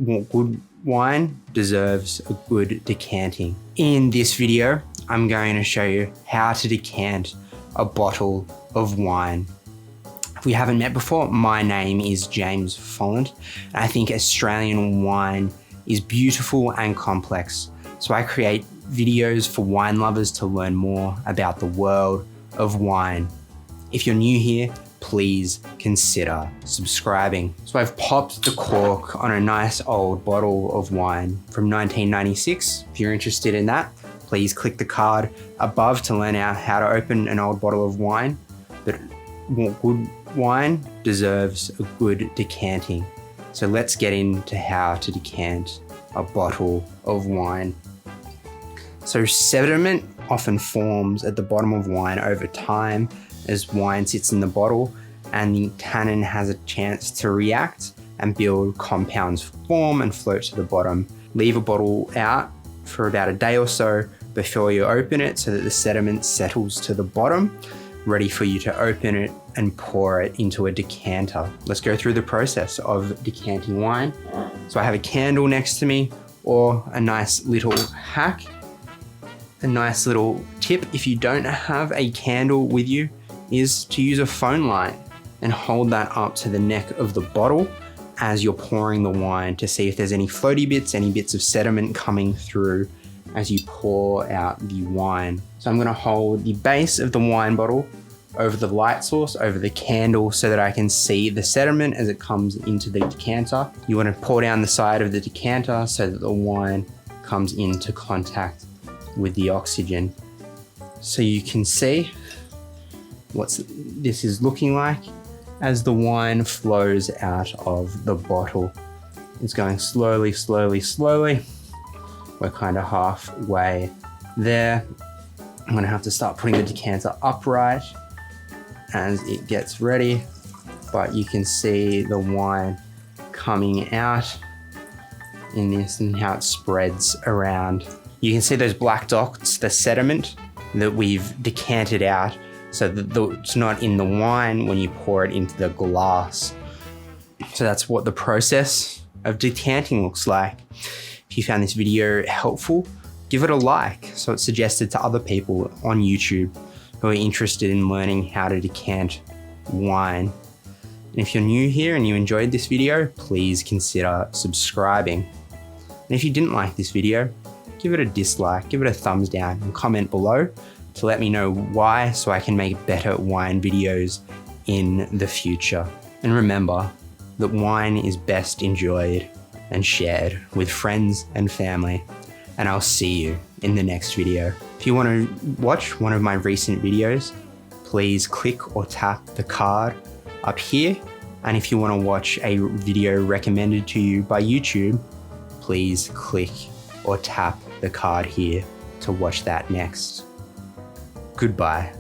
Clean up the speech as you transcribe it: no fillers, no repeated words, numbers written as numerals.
good wine deserves a good decanting. In this video, I'm going to show you how to decant a bottle of wine. If we haven't met before, my name is James Follent, and I think Australian wine is beautiful and complex. So I create videos for wine lovers to learn more about the world of wine. If you're new here, please consider subscribing. So I've popped the cork on a nice old bottle of wine from 1996. If you're interested in that, please click the card above to learn out how to open an old bottle of wine. But good wine deserves a good decanting. So let's get into how to decant a bottle of wine. So sediment often forms at the bottom of wine over time as wine sits in the bottle, and the tannin has a chance to react and build compounds form and float to the bottom. Leave a bottle out for about a day or so before you open it so that the sediment settles to the bottom, ready for you to open it and pour it into a decanter. Let's go through the process of decanting wine. So I have a candle next to me, or a nice little hack. A nice little tip if you don't have a candle with you is to use a phone light and hold that up to the neck of the bottle as you're pouring the wine to see if there's any floaty bits, any bits of sediment coming through as you pour out the wine. So I'm going to hold the base of the wine bottle over the light source, over the candle, so that I can see the sediment as it comes into the decanter. You want to pour down the side of the decanter so that the wine comes into contact with the oxygen. So you can see what this is looking like as the wine flows out of the bottle. It's going slowly, slowly, slowly. We're kind of halfway there. I'm gonna have to start putting the decanter upright as it gets ready, but you can see the wine coming out in this and how it spreads around. You can see those black dots, the sediment that we've decanted out, so that it's not in the wine when you pour it into the glass. So that's what the process of decanting looks like. If you found this video helpful, give it a like so it's suggested to other people on YouTube who are interested in learning how to decant wine. And if you're new here and you enjoyed this video, please consider subscribing. And if you didn't like this video, give it a dislike, give it a thumbs down, and comment below to let me know why, so I can make better wine videos in the future. And remember that wine is best enjoyed and shared with friends and family. And I'll see you in the next video. If you want to watch one of my recent videos, please click or tap the card up here. And if you want to watch a video recommended to you by YouTube, please click or tap the card here to watch that next. Goodbye.